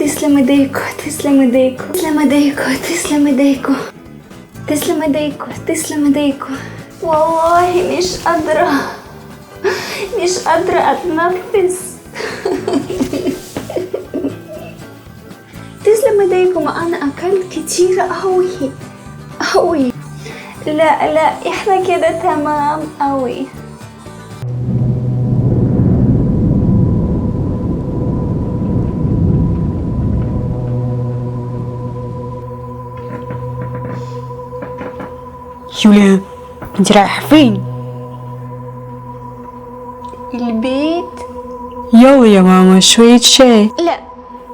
تسلم ايديكو تسلم ايديكو تسلم ايديكو تسلم ايديكو تسلم ايديكو تسلم ايديكو. والله مش قادرة أتنفس. تسلم ايديكم، أنا أكلت كتير أوي. لا إحنا كده تمام أوي. يوليا، انت رايحة فين؟ البيت. يلا يا ماما شوية شاي. لا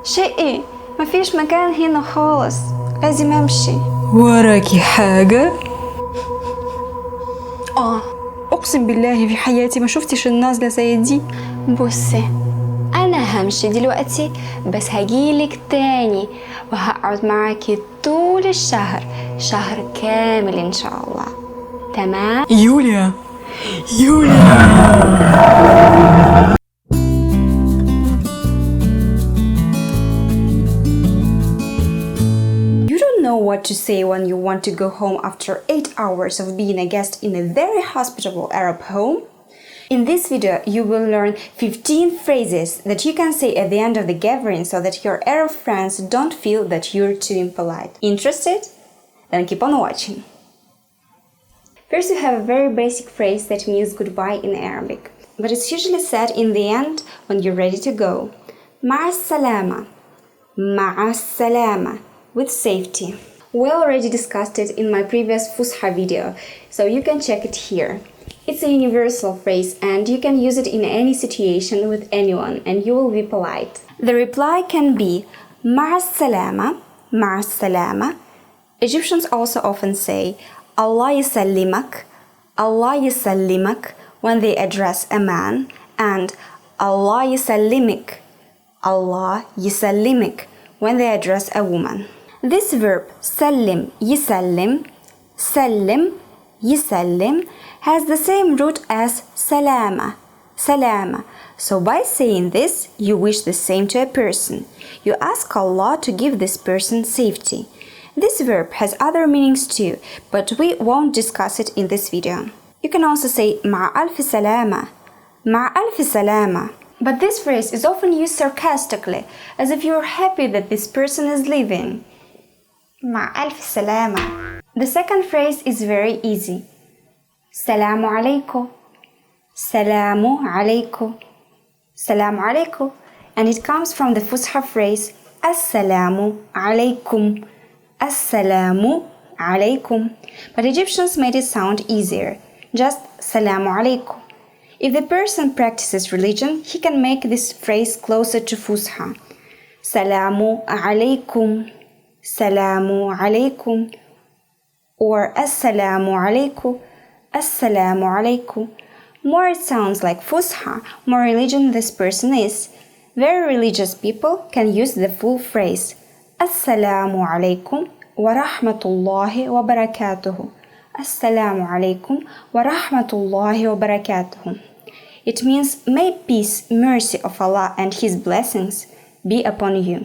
شيء ايه، مفيش مكان هنا خالص، لازم امشي. وراكي حاجة؟ اقسم بالله في حياتي ما شفتش النازلة زي دي. بصي انا همشي دلوقتي، بس هجيلك تاني وهقعد معاكي طول الشهر، شهر كامل ان شاء الله. تمام؟ يوليا You don't know what to say when you want to go home after 8 hours of being a guest in a very hospitable Arab home? In this video, you will learn 15 phrases that you can say at the end of the gathering so that your Arab friends don't feel that you're too impolite. Interested? Then keep on watching. First, you have a very basic phrase that means goodbye in Arabic, but it's usually said in the end when you're ready to go. مع السلامة. مع السلامة. With safety. We already discussed it in my previous Fusha video, so you can check it here. It's a universal phrase and you can use it in any situation with anyone and you will be polite. The reply can be مع السلامة. مع السلامة. Egyptians also often say Allah يسلمك. Allah يسلمك when they address a man, and Allah يسلمك. Allah يسلمك when they address a woman. This verb سلم يسلم, سلم يسلم, has the same root as salama, salama. So by saying this, you wish the same to a person. You ask Allah to give this person safety. This verb has other meanings too, but we won't discuss it in this video. You can also say مع ألف سلامة, مع ألف سلامة. But this phrase is often used sarcastically, as if you're happy that this person is leaving. مع ألف سلامة. The second phrase is very easy. سلام عليكم. سلام عليكم. سلام عليكم. And it comes from the Fusha phrase السلام عليكم. السلام عليكم. But Egyptians made it sound easier. Just Salamu alaikum. If the person practices religion, he can make this phrase closer to Fusha. Salamu alaikum. Salamu alaikum. Or Assalamu alaikum. Assalamu alaikum. More it sounds like Fusha, more religion this person is. Very religious people can use the full phrase Assalamu alaikum wa rahmatullahi wa barakatuhu. Assalamu alaikum wa rahmatullahi wa barakatuhu. It means may peace, mercy of Allah and His blessings be upon you.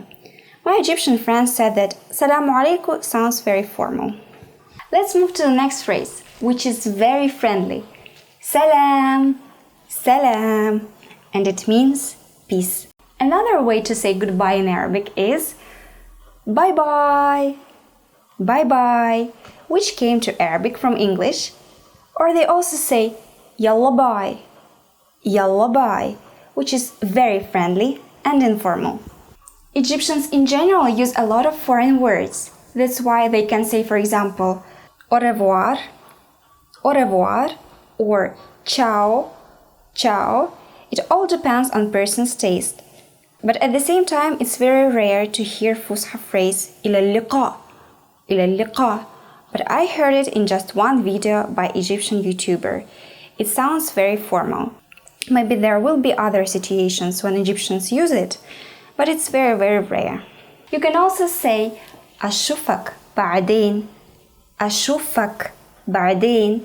My Egyptian friends said that Salamu alaikum sounds very formal. Let's move to the next phrase, which is very friendly. Salam, salam, and it means peace. Another way to say goodbye in Arabic is bye-bye, bye-bye, which came to Arabic from English. Or they also say yalla bye, yalla bye, which is very friendly and informal. Egyptians in general use a lot of foreign words. That's why they can say, for example, au revoir, or ciao, ciao. It all depends on person's taste. But at the same time, it's very rare to hear Fusha phrase إلى اللقاء, إلى اللقاء. But I heard it in just one video by Egyptian YouTuber. It sounds very formal. Maybe there will be other situations when Egyptians use it, but it's very, very rare. You can also say أشوفك بعدين, أشوفك بعدين,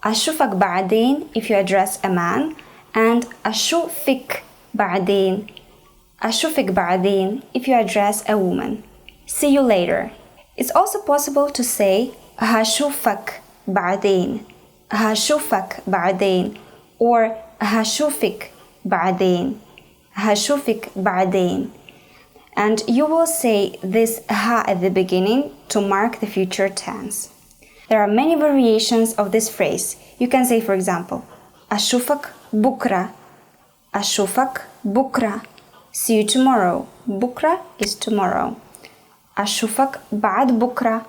أشوفك بعدين if you address a man, and أشوفك بعدين, أشوفك بعدين if you address a woman. See you later. It's also possible to say هشوفك بعدين, هشوفك بعدين, or هشوفك بعدين, هشوفك بعدين. And you will say this ha at the beginning to mark the future tense. There are many variations of this phrase. You can say, for example, أشوفك بكرة, أشوفك بكرة. See you tomorrow. بكرة is tomorrow. أشوفك بعد بكرة,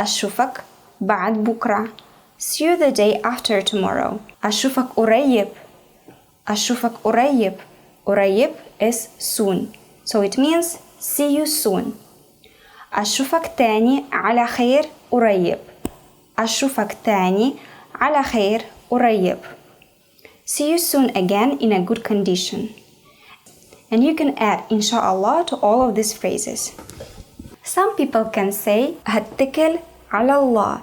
أشوفك بعد بكرة. See you the day after tomorrow. أشوفك قريب, أشوفك قريب. قريب is soon. So it means see you soon. أشوفك تاني على خير قريب. أشوفك تاني على خير قريب. See you soon again in a good condition. And you can add inshallah to all of these phrases. Some people can say هتكل على الله.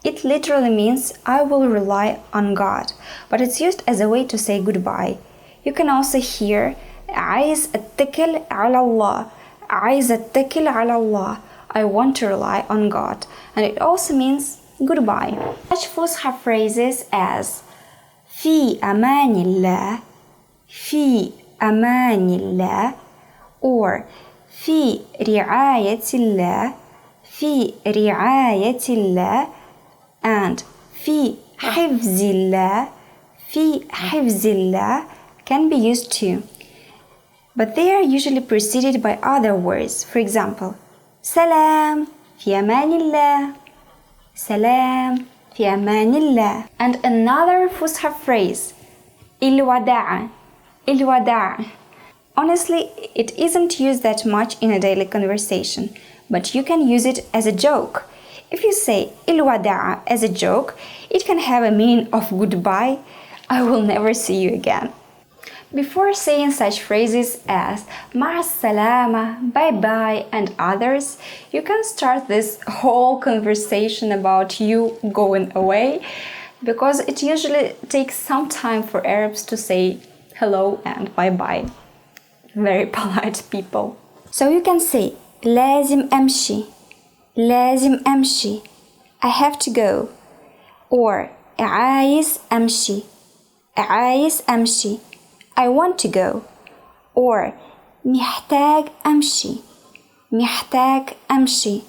It literally means I will rely on God, but it's used as a way to say goodbye. You can also hear عايز أتكل على الله, عايز أتكل على الله. I want to rely on God, and it also means goodbye. Such فصحى phrases as في أمان الله, في أمان الله, or في رعاية الله, في رعاية الله, and في حفظ الله, في حفظ الله can be used too. But they are usually preceded by other words. For example, سلام في أمان الله, سلام في أمان الله. And another فصحى phrase, الوداع, الوداع. Honestly, it isn't used that much in a daily conversation, but you can use it as a joke. If you say الوداع as a joke, it can have a meaning of goodbye. I will never see you again. Before saying such phrases as مع السلامة, bye bye, and others, you can start this whole conversation about you going away, because it usually takes some time for Arabs to say hello and bye bye. Very polite people. So you can say لازم أمشي, لازم أمشي, I have to go, or عايز أمشي, عايز أمشي, I want to go, or محتاج أمشي, محتاج أمشي,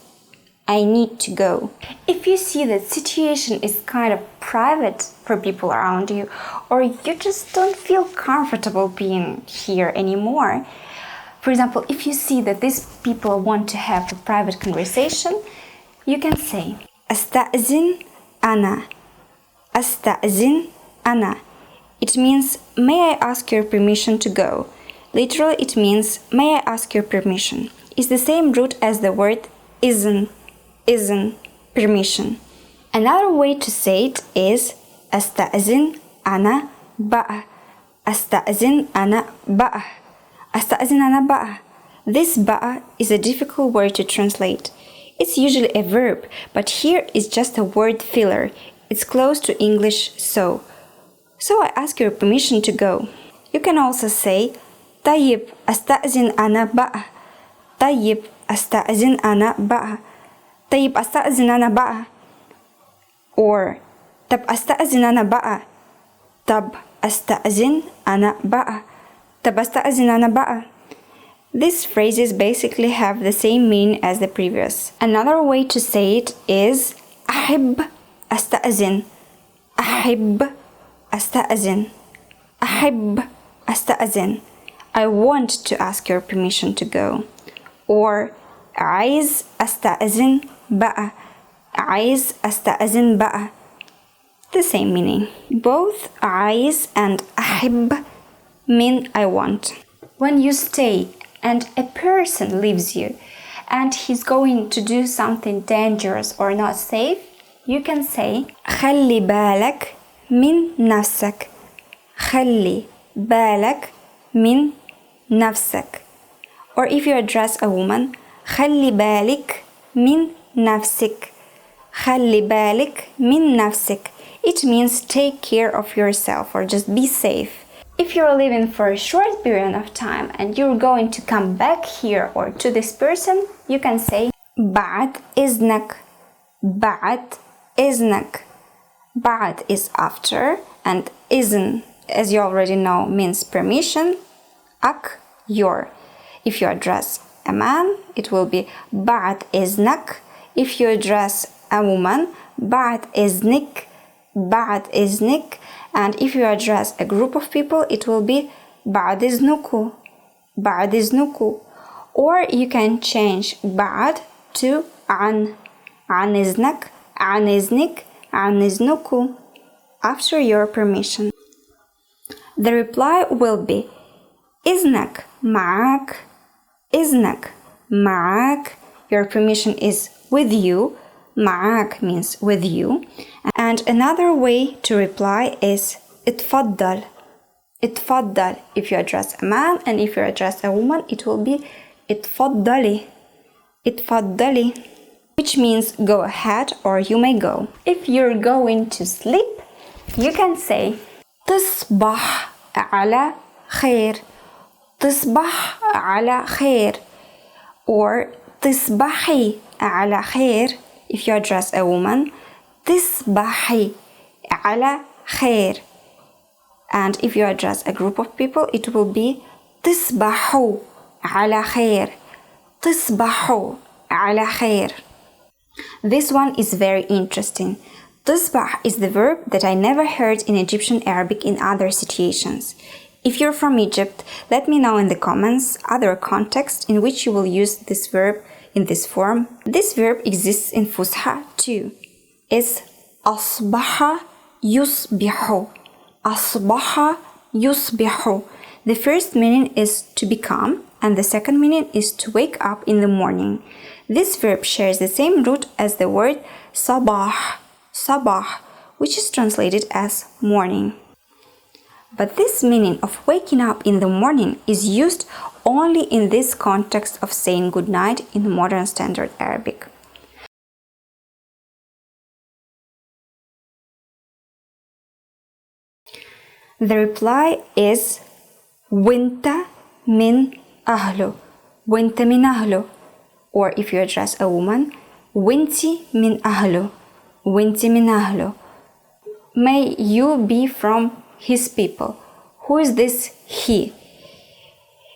I need to go. If you see that situation is kind of private for people around you, or you just don't feel comfortable being here anymore, for example, if you see that these people want to have a private conversation, you can say أستأذن أنا, أستأذن أنا. It means, may I ask your permission to go? Literally, it means, may I ask your permission? It's the same root as the word إذن, إذن, permission. Another way to say it is أستأذن أنا بقى, أستأذن أنا بقى, أستأذن أنا بقى. This بقى is a difficult word to translate. It's usually a verb, but here it's just a word filler. It's close to English so. So I ask your permission to go. You can also say طيب أستأذن أنا بقى, طيب أستأذن أنا بقى, طيب أستأذن أنا بقى, or طب أستأذن أنا بقى, طب أستأذن أنا بقى, طب أستأذن أنا بقى. These phrases basically have the same meaning as the previous. Another way to say it is أحب أستأذن, أحب أستأذن, أحب أستأذن. I want to ask your permission to go. Or عايز أستأذن بقى, عايز أستأذن بقى. The same meaning. Both عايز and أحب mean I want. When you stay and a person leaves you and he's going to do something dangerous or not safe, you can say خلي بالك من نفسك, خلي بالك من نفسك. Or if you address a woman, خلي بالك من نفسك, خلي بالك من نفسك. It means take care of yourself or just be safe. If you're leaving for a short period of time and you're going to come back here or to this person, you can say بعد إذنك. بعد إذنك. بعد is after, and إذن, as you already know, means permission. Ak, your. If you address a man, it will be بعد إذنك. If you address a woman, بعد إذنك. بعد إذنك. And if you address a group of people, it will be بعد إذنكو. بعد إذنكو. Or you can change بعد to عن. عن إذنك. عن إذنك. عن إذنكو. After your permission. The reply will be إذنك معك. إذنك معك. Your permission is with you. معك means with you. And another way to reply is اتفضل. اتفضل. If you address a man and if you address a woman, it will be اتفضلي. اتفضلي. Which means go ahead or you may go. If you're going to sleep, you can say تصبح على خير. تصبح على خير. Or تصبحي على خير. If you address a woman, تصبحي على خير. And if you address a group of people, it will be تصبحوا على خير. تصبحوا على خير. This one is very interesting. تصبح is the verb that I never heard in Egyptian Arabic in other situations. If you're from Egypt, let me know in the comments other contexts in which you will use this verb in this form. This verb exists in Fusha too. It's أصبح يصبح. أصبح يصبح. The first meaning is to become, and the second meaning is to wake up in the morning. This verb shares the same root as the word sabah, sabah, which is translated as morning. But this meaning of waking up in the morning is used only in this context of saying good night in modern standard Arabic. The reply is وانت من أهله. وانت من أهله. Or if you address a woman, وانتي من أهله. وانتي من أهله. May you be from his people. Who is this he?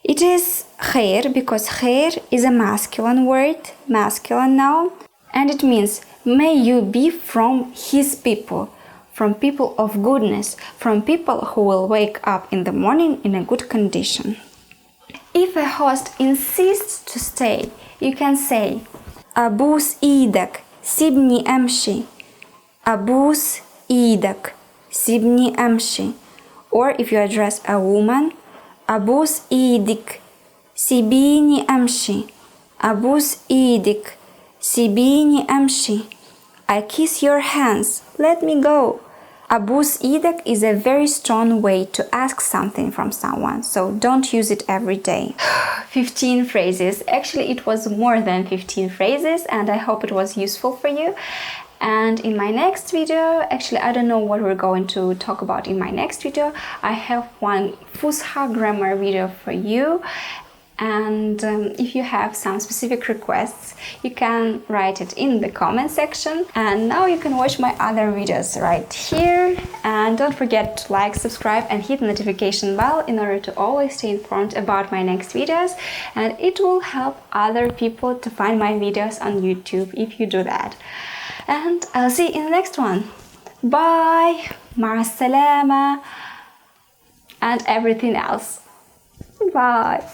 It is خير because خير is a masculine word, masculine noun, and it means may you be from his people, from people of goodness, from people who will wake up in the morning in a good condition. If a host insists to stay, you can say أبوس إيدك سيبني أمشي. أبوس إيدك سيبني أمشي. Or if you address a woman, أبوس إيدك سيبيني أمشي. أبوس إيدك سيبيني أمشي. I kiss your hands, let me go. أبوس إيدك is a very strong way to ask something from someone, so don't use it every day. 15 phrases. Actually, it was more than 15 phrases, and I hope it was useful for you. And in my next video, actually I don't know what we're going to talk about in my next video. I have one Fusha grammar video for you. And if you have some specific requests, you can write it in the comment section. And now you can watch my other videos right here. And don't forget to like, subscribe and hit the notification bell in order to always stay informed about my next videos. And it will help other people to find my videos on YouTube if you do that. And I'll see you in the next one. Bye! مع السلامة! And everything else. Bye!